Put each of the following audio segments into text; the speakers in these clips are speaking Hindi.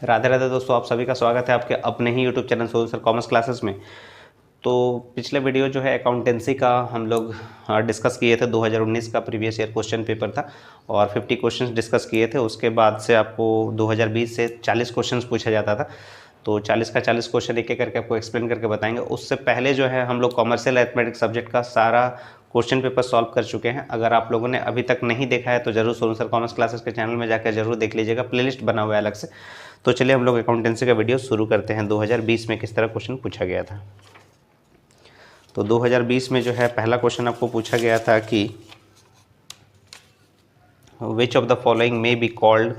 राधे राधे दोस्तों, आप सभी का स्वागत है आपके अपने ही YouTube channel social commerce classes में। तो पिछले वीडियो जो है अकाउंटेंसी का हम लोग डिस्कस किए थे। 2019 का प्रीवियस ईयर क्वेश्चन पेपर था और 50 क्वेश्चंस डिस्कस किए थे। उसके बाद से आपको 2020 से 40 क्वेश्चंस पूछा जाता था। तो 40 का 40 क्वेश्चन एक एक करके आपको एक्सप्लेन करके बताएंगे। उससे पहले जो है हम लोग कॉमर्शियल अरिथमेटिक सब्जेक्ट का सारा क्वेश्चन पेपर सॉल्व कर चुके हैं। अगर आप लोगों ने अभी तक नहीं देखा है तो जरूर सोनू सर कॉमर्स क्लासेस के चैनल में जाकर जरूर देख लीजिएगा, प्लेलिस्ट बना हुआ है अलग से। तो चलिए हम लोग अकाउंटेंसी का वीडियो शुरू करते हैं। 2020 में किस तरह क्वेश्चन पूछा गया था। तो 2020 में जो है पहला क्वेश्चन आपको पूछा गया था कि which of the following may be called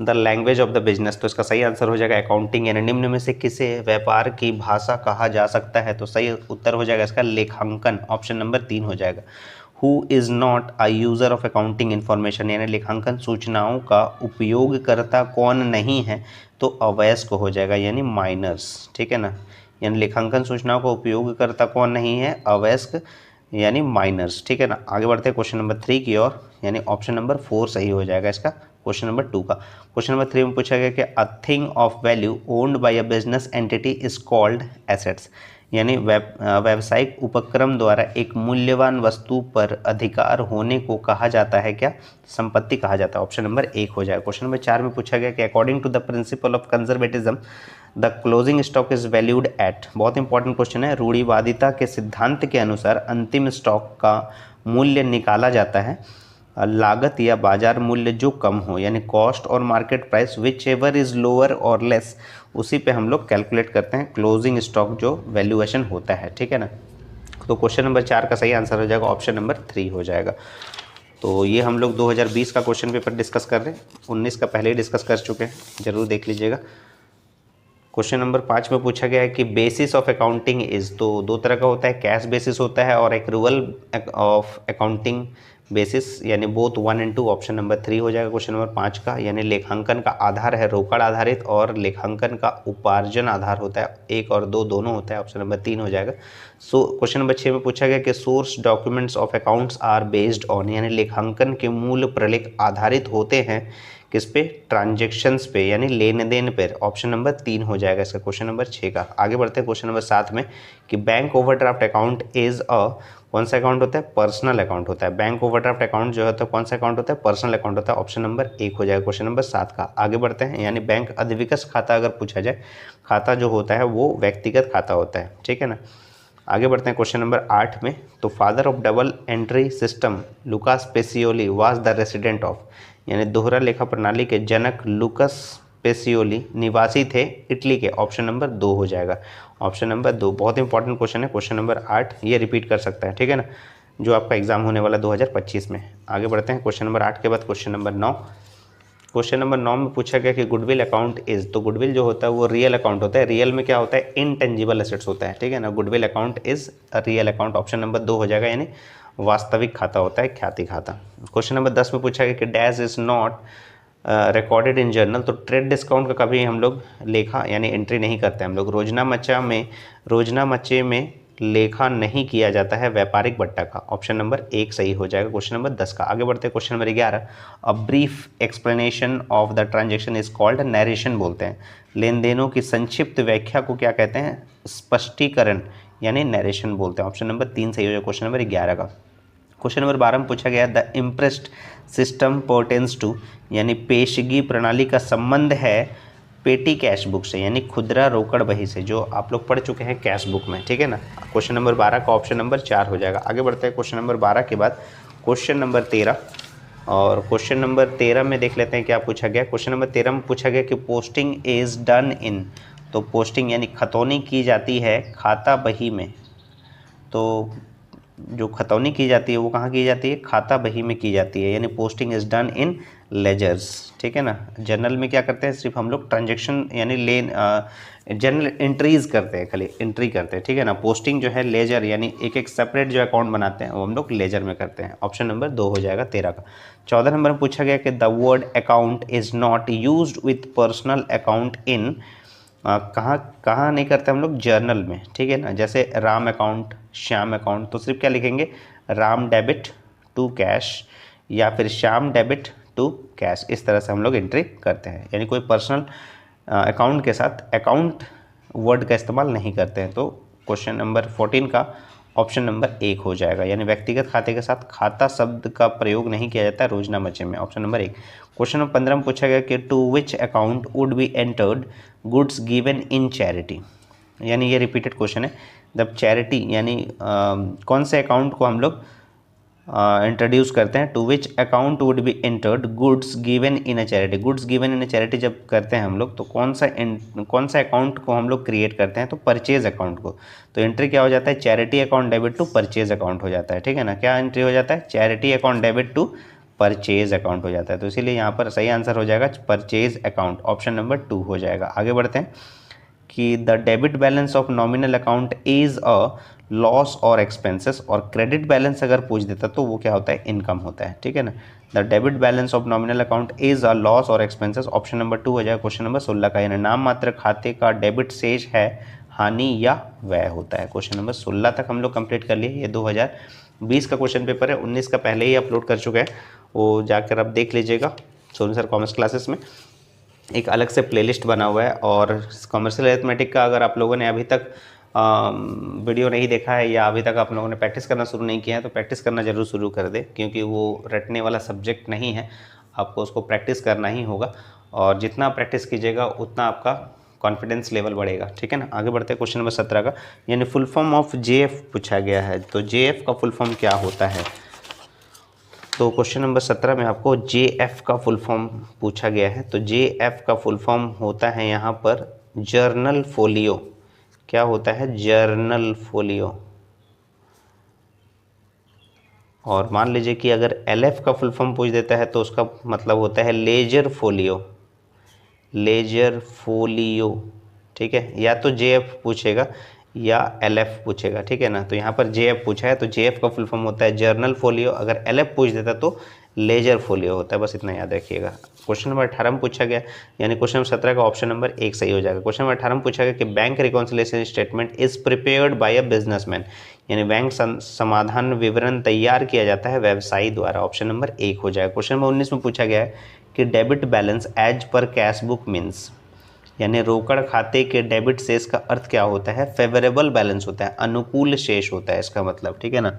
the language of the business. तो इसका सही आंसर हो जाएगा अकाउंटिंग, यानी निम्न में से किसे व्यापार की भाषा कहा जा सकता है। तो सही उत्तर हो जाएगा इसका लेखांकन, ऑप्शन नंबर 3 हो जाएगा। Who is not a user of accounting information, यानी लेखांकन सूचनाओं का उपयोगकर्ता कौन नहीं है। तो अवयस्क हो जाएगा, यानी माइनर्स, ठीक है ना। यानी लेखांकन सूचनाओं का उपयोगकर्ता कौन नहीं है, अवयस्क यानी माइनर्स, ठीक है ना। आगे बढ़ते हैं क्वेश्चन नंबर 3 की ओर, यानी ऑप्शन नंबर 4 सही हो जाएगा इसका क्वेश्चन नंबर 2 का। क्वेश्चन नंबर 3 में पूछा गया कि a thing of value owned by a business entity is called assets, यानी व्यावसायिक उपक्रम द्वारा एक मूल्यवान वस्तु पर अधिकार होने को कहा जाता है क्या, संपत्ति कहा जाता है। ऑप्शन नंबर 1 हो जाएगा। क्वेश्चन नंबर 4 में पूछा गया कि according to the principle of conservatism the closing stock is valued at. बहुत इंपॉर्टेंट क्वेश्चन है। रूढ़िवादिता के सिद्धांत के अनुसार अंतिम स्टॉक का मूल्य निकाला जाता है लागत या बाजार मूल्य जो कम हो, यानी कॉस्ट और market price which ever is lower और लेस, उसी पे हम लोग कैलकुलेट करते हैं क्लोजिंग स्टॉक जो वैल्यूएशन होता है, ठीक है ना। तो क्वेश्चन नंबर 4 का सही आंसर हो जाएगा ऑप्शन नंबर 3 हो जाएगा। तो ये हम लोग 2020 का क्वेश्चन पेपर डिस्कस कर रहे हैं, 19 का पहले ही डिस्कस कर चुके हैं, जरूर देख लीजिएगा। क्वेश्चन नंबर 5 में पूछा गया है कि बेसिस ऑफ अकाउंटिंग इज। तो दो तरह का होता है, कैश बेसिस होता है और एक्रूवल ऑफ अकाउंटिंग बेसिस, यानी बोथ 1 और 2। ऑप्शन नंबर 3 हो जाएगा क्वेश्चन नंबर 5 का। यानी लेखांकन का आधार है रोकड़ आधारित और लेखांकन का उपार्जन आधार होता है, 1 और 2 दोनों होता है। ऑप्शन नंबर 3 हो जाएगा। सो क्वेश्चन नंबर 6 में पूछा गया कि source documents of accounts are based on, यानी लेखांकन के मूल प्रलेख आधारित होते हैं किस पे, ट्रांजेक्शन्स पे, यानी लेन देन पर। ऑप्शन नंबर 3 हो जाएगा इसका क्वेश्चन नंबर 6 का। आगे बढ़ते हैं क्वेश्चन नंबर 7 में कि bank overdraft account is a, कौन सा अकाउंट होता है, पर्सनल अकाउंट होता है। बैंक ओवरड्राफ्ट अकाउंट जो होता है कौन सा अकाउंट होता है, पर्सनल अकाउंट होता है। ऑप्शन नंबर 1 हो जाएगा क्वेश्चन नंबर 7 का। आगे बढ़ते हैं, यानी बैंक अधिविकस खाता अगर पूछा जाए, खाता जो होता है वो व्यक्तिगत खाता होता है, ठीक है ना। आगे बढ़ते हैं क्वेश्चन नंबर 8 में। तो father of double entry system Lucas Pacioli was the resident of, यानी दोहरा लेखा प्रणाली के जनक लुकास पेसियोली निवासी थे इटली के। ऑप्शन नंबर 2 हो जाएगा। ऑप्शन नंबर 2 बहुत इंपॉर्टेंट क्वेश्चन है, क्वेश्चन नंबर 8 ये रिपीट कर सकता है, ठीक है ना, जो आपका एग्जाम होने वाला 2025 में। आगे बढ़ते हैं क्वेश्चन नंबर 8 के बाद क्वेश्चन नंबर 9। क्वेश्चन नंबर 9 में पूछा गया कि गुडविल अकाउंट इज। तो गुडविल जो होता है वो रियल अकाउंट होता है। रियल में क्या होता है, इनटेंजिबल एसेट्स होता है, ठीक है ना। Goodwill account is real account. Option number 2 हो जाएगा, यानी वास्तविक खाता होता है, ख्याति खाता। क्वेश्चन नंबर 10 में पूछा गया कि dash is not recorded in journal. तो ट्रेड डिस्काउंट का कभी हम लोग लेखा यानी एंट्री नहीं करते हम लोग। रोजना मच्चे में लेखा नहीं किया जाता है व्यापारिक बट्टा का। ऑप्शन नंबर 1 सही हो जाएगा क्वेश्चन नंबर 10 का। आगे बढ़ते हैं question number 11। A brief explanation of the transaction is called narration बोलते हैं। लेन देनों की संक्षिप्त व्याख्या को क्या कहते हैं, स्पष्टीकरण, यानी नरेशन बोलते हैं। ऑप्शन नंबर 3 सही हो जाएगा क्वेश्चन नंबर 11 का। क्वेश्चन नंबर 12 में पूछा गया the imprest system pertains to, यानी पेशगी प्रणाली का संबंध है पेटी कैश बुक से, यानी खुदरा रोकड़ बही से, जो आप लोग पढ़ चुके हैं कैश बुक में, ठीक है ना। क्वेश्चन नंबर 12 का ऑप्शन नंबर 4 हो जाएगा। आगे बढ़ते हैं क्वेश्चन नंबर 12 के बाद क्वेश्चन नंबर 13। और क्वेश्चन नंबर 13 में देख लेते हैं क्या पूछा गया। क्वेश्चन नंबर 13 में पूछा गया कि पोस्टिंग इज डन इन। तो पोस्टिंग यानी खतौनी की जाती है खाता बही में। तो जो खतौनी की जाती है वो कहाँ की जाती है, खाता बही में की जाती है, यानी posting is done in ledgers, ठीक है ना। जर्नल में क्या करते हैं, सिर्फ हम लोग ट्रांजेक्शन यानी लेन जर्नल एंट्रीज करते हैं, खाली एंट्री करते हैं, ठीक है ना। पोस्टिंग जो है लेजर, यानी एक एक सेपरेट जो अकाउंट बनाते हैं वो हम लोग लेजर में करते हैं। ऑप्शन नंबर 2 हो जाएगा 13 का। 14 नंबर में पूछा गया कि the word account is not used with personal account in. कहाँ कहाँ नहीं करते हम लोग, जर्नल में, ठीक है ना। जैसे राम अकाउंट, श्याम अकाउंट, तो सिर्फ क्या लिखेंगे, राम डेबिट टू कैश या फिर श्याम डेबिट टू कैश, इस तरह से हम लोग एंट्री करते हैं। यानी कोई पर्सनल अकाउंट के साथ अकाउंट वर्ड का इस्तेमाल नहीं करते हैं। तो क्वेश्चन नंबर 14 का ऑप्शन नंबर 1 हो जाएगा, यानी व्यक्तिगत खाते के साथ खाता शब्द का प्रयोग नहीं किया जाता है रोजनामचे में, ऑप्शन नंबर 1। क्वेश्चन नंबर 15 में पूछा गया कि to which account would be entered goods given in charity, यानी ये रिपीटेड क्वेश्चन है। जब चैरिटी यानी कौन से अकाउंट को हम लोग इंट्रोड्यूस करते हैं, to which account would be entered goods given in a charity. Goods given in a charity जब करते हैं हम लोग तो कौन सा अकाउंट को हम लोग क्रिएट करते हैं, तो परचेज अकाउंट को। तो एंट्री क्या हो जाता है, charity account debit to purchase account हो जाता है, ठीक है ना। क्या एंट्री हो जाता है, charity account debit to purchase account हो जाता है। तो इसीलिए यहाँ पर सही आंसर हो जाएगा परचेज अकाउंट, ऑप्शन नंबर 2 हो जाएगा। आगे बढ़ते हैं कि the debit balance of nominal account is a loss और एक्सपेंसेस, और क्रेडिट बैलेंस अगर पूछ देता तो वो क्या होता है, इनकम होता है, ठीक है ना। The debit balance of nominal account is a loss और एक्सपेंसेस, ऑप्शन नंबर 2 हो जाएगा क्वेश्चन नंबर 16 का, यानी नाम मात्र खाते का डेबिट शेष है, हानि या व्यय होता है। क्वेश्चन नंबर 16 तक हम लोग कंप्लीट कर लिए। ये 2020 का क्वेश्चन पेपर है, 19 का पहले ही अपलोड कर चुके हैं, वो जाकर आप देख लीजिएगा सोनू सर कॉमर्स क्लासेस में, एक अलग से प्लेलिस्ट बना हुआ है। और कॉमर्शियल अरिथमेटिक का अगर आप लोगों ने अभी तक वीडियो नहीं देखा है या अभी तक आप लोगों ने प्रैक्टिस करना शुरू नहीं किया है तो प्रैक्टिस करना ज़रूर शुरू कर दे, क्योंकि वो रटने वाला सब्जेक्ट नहीं है, आपको उसको प्रैक्टिस करना ही होगा। और जितना प्रैक्टिस कीजिएगा उतना आपका कॉन्फिडेंस लेवल बढ़ेगा, ठीक है ना। आगे बढ़ते हैं क्वेश्चन नंबर 17 का, यानी फुल फॉर्म ऑफ जेएफ पूछा गया है। तो जेएफ का फुल फॉर्म क्या होता है, तो क्वेश्चन नंबर 17 में आपको जेएफ का फुल फॉर्म पूछा गया है। तो जेएफ का फुल फॉर्म होता है यहाँ पर जर्नल फोलियो। क्या होता है, जर्नल फोलियो। और मान लीजिए कि अगर एलएफ का फुल फॉर्म पूछ देता है तो उसका मतलब होता है लेजर फोलियो, लेजर फोलियो, ठीक है। या तो जेएफ पूछेगा या एलएफ पूछेगा, ठीक है ना। तो यहाँ पर जेएफ पूछा है तो जेएफ का फुल फॉर्म होता है जर्नल फोलियो, अगर एलएफ पूछ देता तो लेजर फोलियो होता है, बस इतना याद रखिएगा। क्वेश्चन नंबर 18 में पूछा गया, यानी क्वेश्चन नंबर 17 का ऑप्शन नंबर 1 सही हो जाएगा। क्वेश्चन नंबर 18 में पूछा गया कि bank reconciliation statement is prepared by a businessman, यानी बैंक समाधान विवरण तैयार किया जाता है व्यवसायी द्वारा, ऑप्शन नंबर 1 हो जाएगा। क्वेश्चन नंबर 19 में पूछा गया है कि debit balance as per cash book means, यानी रोकड़ खाते के डेबिट शेष का अर्थ क्या होता है, फेवरेबल बैलेंस होता है, अनुकूल शेष होता है इसका मतलब, ठीक है ना।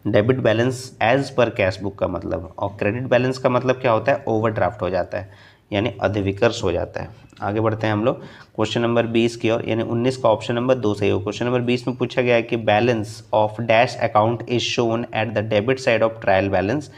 Debit balance as per cash book का मतलब, और क्रेडिट बैलेंस का मतलब क्या होता है, ओवरड्राफ्ट हो जाता है, यानी अधिविकर्ष हो जाता है। आगे बढ़ते हैं हम लोग क्वेश्चन नंबर 20 की ओर, यानी 19 का ऑप्शन नंबर 2 सही हो। क्वेश्चन नंबर 20 में पूछा गया है कि balance of dash account is shown at the debit side of trial balance,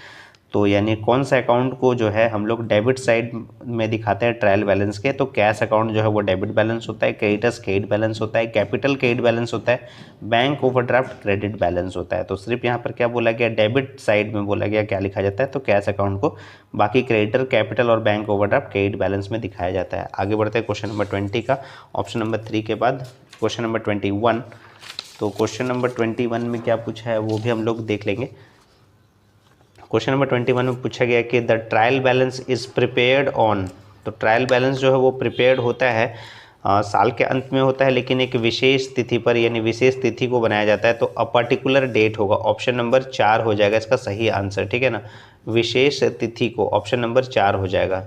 तो यानी कौन सा अकाउंट को जो है हम लोग डेबिट साइड में दिखाते हैं ट्रायल बैलेंस के, तो कैश अकाउंट जो है वो डेबिट बैलेंस होता है, क्रेडिटर्स क्रेडिट बैलेंस होता है, कैपिटल क्रेडिट बैलेंस होता है, बैंक ओवरड्राफ्ट क्रेडिट बैलेंस होता है। तो सिर्फ यहाँ पर क्या बोला गया, डेबिट साइड में बोला गया क्या लिखा जाता है, तो कैश अकाउंट को, बाकी क्रेडिटर कैपिटल और बैंक ओवरड्राफ्ट क्रेडिट बैलेंस में दिखाया जाता है। आगे बढ़ते हैं क्वेश्चन नंबर 20 का, ऑप्शन नंबर 3 के बाद क्वेश्चन नंबर 21। तो क्वेश्चन नंबर 21 में क्या पूछा है वो भी हम लोग देख लेंगे। क्वेश्चन नंबर 21 में पूछा गया कि the trial balance is prepared on, तो ट्रायल बैलेंस जो है वो प्रिपेयर्ड होता है साल के अंत में होता है, लेकिन एक विशेष तिथि पर, यानी विशेष तिथि को बनाया जाता है, तो अ पर्टिकुलर डेट होगा, ऑप्शन नंबर 4 हो जाएगा इसका सही आंसर, ठीक है ना। विशेष तिथि को, ऑप्शन नंबर 4 हो जाएगा।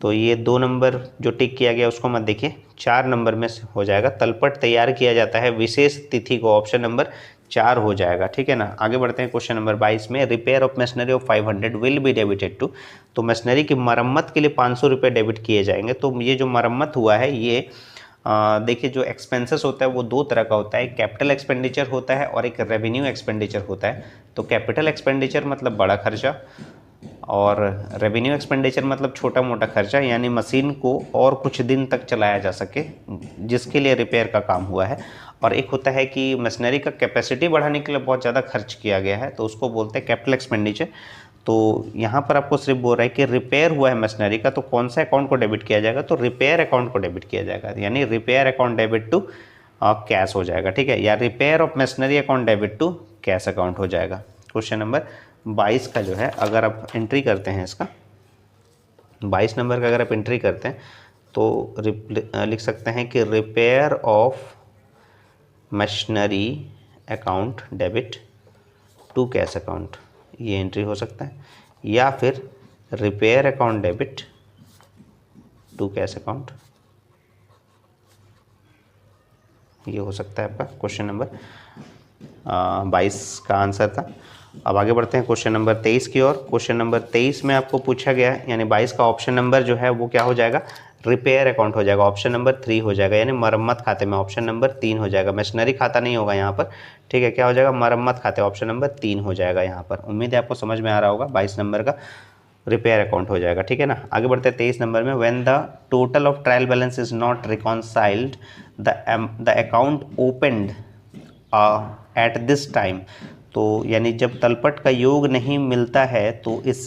तो ये 2 नंबर जो टिक किया गया उसको मत देखिए, 4 नंबर में हो जाएगा, तलपट तैयार किया जाता है विशेष तिथि को, ऑप्शन नंबर 4 हो जाएगा, ठीक है ना। आगे बढ़ते हैं क्वेश्चन नंबर 22 में, repair of machinery of 500 will be debited to, तो मशीनरी की मरम्मत के लिए 500 रुपये डेबिट किए जाएंगे। तो ये जो मरम्मत हुआ है ये देखिए जो एक्सपेंसेस होता है वो 2 तरह का होता है, कैपिटल एक्सपेंडिचर होता है और एक रेवेन्यू एक्सपेंडिचर होता है। तो कैपिटल एक्सपेंडिचर मतलब बड़ा खर्चा, और रेवेन्यू एक्सपेंडिचर मतलब छोटा मोटा खर्चा, यानी मशीन को और कुछ दिन तक चलाया जा सके जिसके लिए रिपेयर का काम हुआ है। और एक होता है कि मशीनरी का कैपेसिटी बढ़ाने के लिए बहुत ज़्यादा खर्च किया गया है, तो उसको बोलते हैं कैपिटल एक्सपेंडिचर। तो यहाँ पर आपको सिर्फ बोल रहा है कि रिपेयर हुआ है मशीनरी का, तो कौन सा अकाउंट को डेबिट किया जाएगा, तो रिपेयर अकाउंट को डेबिट किया जाएगा, यानी repair account debit to cash हो जाएगा, ठीक है, या repair of machinery account debit to cash account हो जाएगा। क्वेश्चन नंबर 22 का जो है अगर आप एंट्री करते हैं इसका, 22 नंबर का अगर आप एंट्री करते हैं तो लिख सकते हैं कि repair of machinery account debit to cash account, ये एंट्री हो सकता है, या फिर repair account debit to cash account, ये हो सकता है आपका क्वेश्चन नंबर 22 का आंसर था। अब आगे बढ़ते हैं क्वेश्चन नंबर 23 की ओर। क्वेश्चन नंबर 23 में आपको पूछा गया है, यानी 22 का ऑप्शन नंबर जो है वो क्या हो जाएगा, रिपेयर अकाउंट हो जाएगा, ऑप्शन नंबर 3 हो जाएगा, यानी मरम्मत खाते में ऑप्शन नंबर 3 हो जाएगा। मशीनरी खाता नहीं होगा यहाँ पर, ठीक है, क्या हो जाएगा, मरम्मत खाते, ऑप्शन नंबर 3 हो जाएगा यहाँ पर। उम्मीद है आपको समझ में आ रहा होगा, 22 नंबर का रिपेयर अकाउंट हो जाएगा, ठीक है ना। आगे बढ़ते हैं 23 नंबर में, when the total of trial balance is not reconciled the account opened at this time, तो यानी जब तलपट का योग नहीं मिलता है तो इस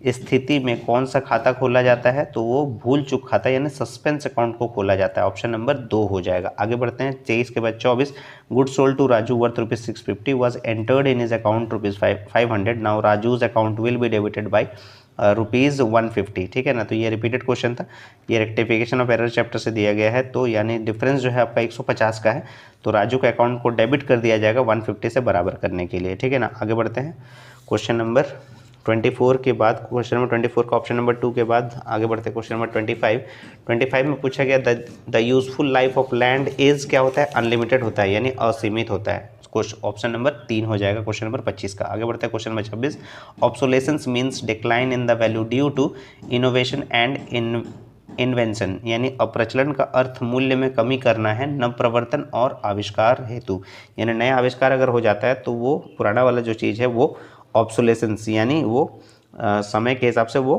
स्थिति में कौन सा खाता खोला जाता है, तो वो भूल चूक खाता यानी सस्पेंस अकाउंट को खोला जाता है, ऑप्शन नंबर 2 हो जाएगा। आगे बढ़ते हैं 23 के बाद 24, good sold to Raju worth ₹650 was entered in his account ₹500, now Raju's account will be debited by ₹150, ठीक है ना। तो ये रिपीटेड क्वेश्चन था, ये रेक्टिफिकेशन ऑफ एरर चैप्टर से दिया गया है, तो यानी डिफरेंस जो है आपका 150 का है, तो राजू के अकाउंट को डेबिट कर दिया जाएगा 150 से बराबर करने के लिए, ठीक है ना। आगे बढ़ते हैं क्वेश्चन नंबर 24 के बाद, क्वेश्चन नंबर 24 का ऑप्शन नंबर 2 के बाद आगे बढ़ते हैं क्वेश्चन नंबर 25 में पूछा गया the useful life of land is क्या होता है, अनलिमिटेड होता है यानी असीमित होता है, ऑप्शन नंबर 3 हो जाएगा क्वेश्चन नंबर 25 का। आगे बढ़ते हैं question number 26, obsolescence means decline in the value due to innovation and invention, यानी अप्रचलन का अर्थ मूल्य में कमी करना है नवप्रवर्तन और आविष्कार हेतु, यानी नया आविष्कार अगर हो जाता है तो वो पुराना वाला जो चीज़ है वो ऑब्सोलेसेंस यानी वो समय के हिसाब से वो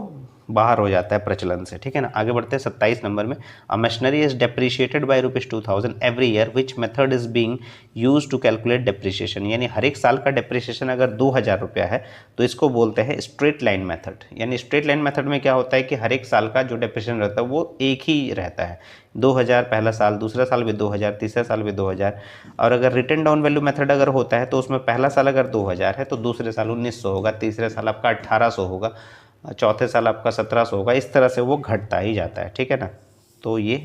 बाहर हो जाता है प्रचलन से, ठीक है ना। आगे बढ़ते हैं 27 नंबर में, a machinery is depreciated by ₹2000 every year which method is being use to calculate depreciation, यानी हर एक साल का डेप्रिशिएशन अगर 2000 रुपया है तो इसको बोलते हैं स्ट्रेट लाइन मेथड। यानी स्ट्रेट लाइन मेथड में क्या होता है कि हर एक साल का जो डेप्रिशिएशन रहता है वो एक ही रहता है, 2000 पहला साल, दूसरा साल भी 2000, तीसरा साल भी 2000, और अगर रिटर्न डाउन वैल्यू मेथड अगर होता है तो उसमें पहला साल अगर 2000 है तो दूसरे साल 1900 होगा, तीसरे साल आपका 1800 होगा, चौथे साल आपका 1700 होगा, इस तरह से वो घटता ही जाता है, ठीक है ना। तो ये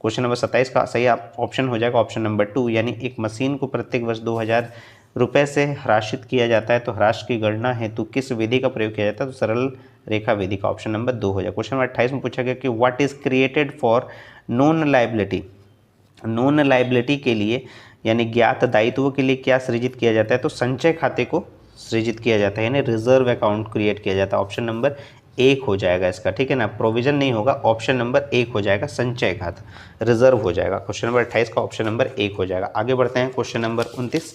क्वेश्चन नंबर 27 का सही ऑप्शन हो जाएगा ऑप्शन नंबर 2, यानी एक मशीन को प्रत्येक वर्ष 2000 रुपये से ह्रासित किया जाता है, तो ह्रास की गणना हेतु किस विधि का प्रयोग किया जाता है, तो सरल रेखा विधि का, ऑप्शन नंबर 2 हो जाएगा। क्वेश्चन नंबर 28 में पूछा गया कि what is created for non liability, non liability के लिए यानी ज्ञात दायित्व के लिए क्या सृजित किया जाता है, तो संचय खाते को सृजित किया जाता है यानी रिजर्व अकाउंट क्रिएट किया जाता है, ऑप्शन नंबर 1 हो जाएगा इसका, ठीक है ना। प्रोविजन नहीं होगा, ऑप्शन नंबर 1 हो जाएगा, संचय खाता रिजर्व हो जाएगा, क्वेश्चन नंबर 28 का ऑप्शन नंबर 1 हो जाएगा। आगे बढ़ते हैं क्वेश्चन नंबर 29,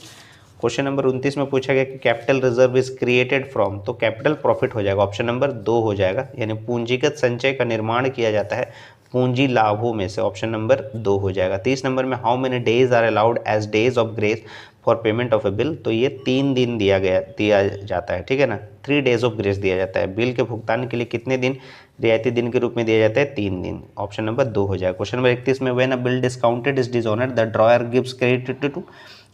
क्वेश्चन नंबर 29 में पूछा गया कि capital reserve is created from, तो कैपिटल प्रॉफिट हो जाएगा, ऑप्शन नंबर 2 हो जाएगा, यानी पूंजीगत संचय का निर्माण किया जाता है पूंजी लाभों में से, ऑप्शन नंबर 2 हो जाएगा। 30 नंबर में how many days are allowed as days of grace for payment of a bill, तो ये 3 दिन दिया जाता है, ठीक है ना, 3 डेज ऑफ ग्रेस दिया जाता है। बिल के भुगतान के लिए कितने दिन रियायती दिन के रूप में दिया जाता है, 3 दिन, ऑप्शन नंबर 2 हो जाएगा। क्वेश्चन नंबर 31 में when a bill discounted is dishonoured the drawer gives credit to,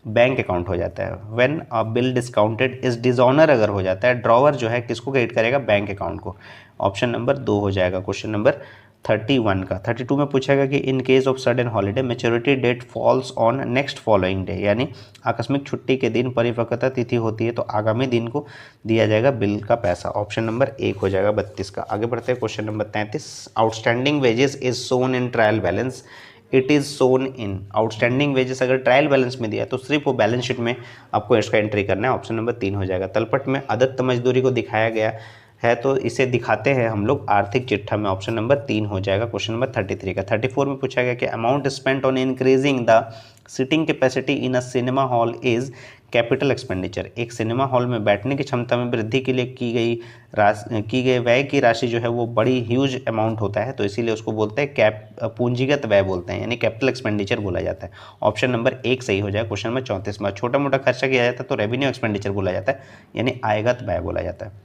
bank account हो जाता है। When a bill discounted is dishonour अगर हो जाता है, ड्रॉवर जो है किसको क्रेडिट करेगा, बैंक अकाउंट को, ऑप्शन नंबर 2 हो जाएगा क्वेश्चन नंबर 31 का। 32 में पूछा गया कि in case of sudden holiday maturity date falls on next following day, यानी आकस्मिक छुट्टी के दिन परिपक्वता तिथि होती है तो आगामी दिन को दिया जाएगा बिल का पैसा, ऑप्शन नंबर 1 हो जाएगा 32 का। आगे बढ़ते हैं question number 33, outstanding wages is shown in trial balance, it is shown in, outstanding wages अगर ट्रायल बैलेंस में दिया तो सिर्फ वो बैलेंस शीट में आपको इसका एंट्री करना है, ऑप्शन नंबर 3 हो जाएगा। तलपट में अदत्त मजदूरी को दिखाया गया है तो इसे दिखाते हैं हम लोग आर्थिक चिट्ठा में, ऑप्शन नंबर 3 हो जाएगा क्वेश्चन नंबर 33 का। 34 में पूछा गया कि amount spent on increasing the sitting capacity in a cinema hall is capital expenditure, एक सिनेमा हॉल में बैठने की क्षमता में वृद्धि के लिए की गई व्यय की राशि जो है वो बड़ी ह्यूज अमाउंट होता है, तो इसीलिए उसको बोलते हैं पूंजीगत व्यय बोलते हैं, यानी कैपिटल एक्सपेंडिचर बोला जाता है, ऑप्शन नंबर 1 सही हो जाएगा क्वेश्चन नंबर 34 में। छोटा मोटा खर्चा किया जाता है तो रेवेन्यू एक्सपेंडिचर बोला जाता है, यानी आयगत व्यय बोला जाता है।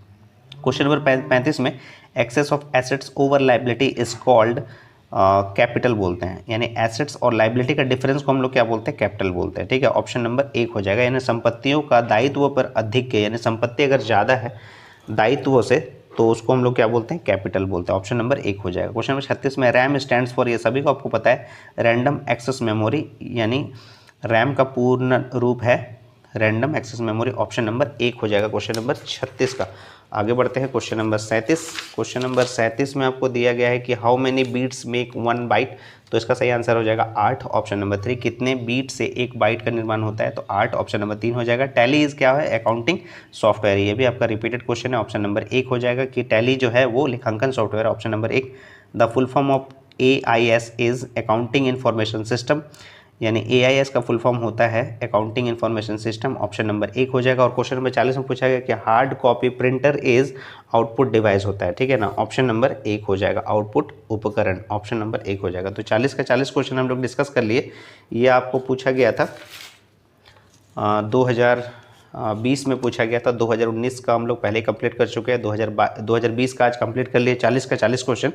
क्वेश्चन नंबर 35 में excess of assets over liability is called capital बोलते हैं, यानी एसेट्स और लायबिलिटी का डिफरेंस को हम लोग क्या बोलते हैं, कैपिटल बोलते हैं, ठीक है, ऑप्शन नंबर 1 हो जाएगा। यानी संपत्तियों का दायित्व पर अधिक है, यानी संपत्ति अगर ज़्यादा है दायित्व से तो उसको हम लोग क्या बोलते हैं, कैपिटल बोलते हैं, ऑप्शन नंबर 1 हो जाएगा। क्वेश्चन नंबर 36 में रैम स्टैंड्स फॉर, ये सभी को आपको पता है, रैंडम एक्सेस मेमोरी, यानी रैम का पूर्ण रूप है random access memory, option number 1 हो जाएगा क्वेश्चन नंबर 36 का। आगे बढ़ते हैं क्वेश्चन नंबर 37। क्वेश्चन नंबर 37 में आपको दिया गया है कि how many bits make 1 byte, तो इसका सही आंसर हो जाएगा 8, ऑप्शन नंबर 3। कितने बीट से एक बाइट का निर्माण होता है, तो 8, ऑप्शन नंबर 3 हो जाएगा। टैली इज क्या है, अकाउंटिंग सॉफ्टवेयर, ये भी आपका रिपीटेड क्वेश्चन है, ऑप्शन नंबर 1 हो जाएगा कि टैली जो है वो लेखांकन software, option number 1। The full form of AIS is accounting information system, यानी AIS का फुल फॉर्म होता है accounting information system, option number 1 हो जाएगा। और क्वेश्चन नंबर 40 में पूछा गया कि hard copy printer is output device होता है, ठीक है ना, ऑप्शन नंबर 1 हो जाएगा। आउटपुट उपकरण, ऑप्शन नंबर 1 हो जाएगा। तो 40 का 40 क्वेश्चन हम लोग डिस्कस कर लिए। ये आपको पूछा गया था 2020 में पूछा गया था, 2019 का हम लोग पहले कंप्लीट कर चुके हैं, 2020 का आज कंप्लीट कर लिए 40 का 40 क्वेश्चन।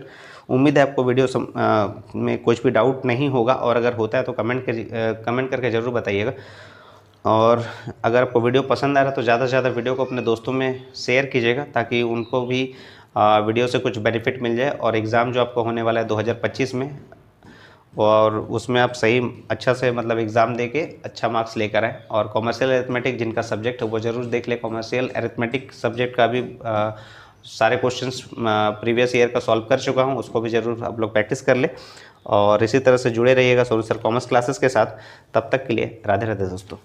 उम्मीद है आपको वीडियो में कुछ भी डाउट नहीं होगा, और अगर होता है तो कमेंट करके ज़रूर बताइएगा। और अगर आपको वीडियो पसंद आ रहा है तो ज़्यादा से ज़्यादा वीडियो को अपने दोस्तों में शेयर कीजिएगा, ताकि उनको भी वीडियो से कुछ बेनिफिट मिल जाए। और एग्ज़ाम जो आपको होने वाला है 2025 में, और उसमें आप सही अच्छा से मतलब एग्ज़ाम दे के अच्छा मार्क्स लेकर आएँ। और कॉमर्शियल अरिथमेटिक जिनका सब्जेक्ट है वो ज़रूर देख ले। कॉमर्शियल अरिथमेटिक सब्जेक्ट का भी सारे क्वेश्चंस प्रीवियस ईयर का सॉल्व कर चुका हूँ, उसको भी ज़रूर आप लोग प्रैक्टिस कर ले। और इसी तरह से जुड़े रहिएगा सोनू सर कॉमर्स क्लासेस के साथ। तब तक के लिए राधे राधे दोस्तों।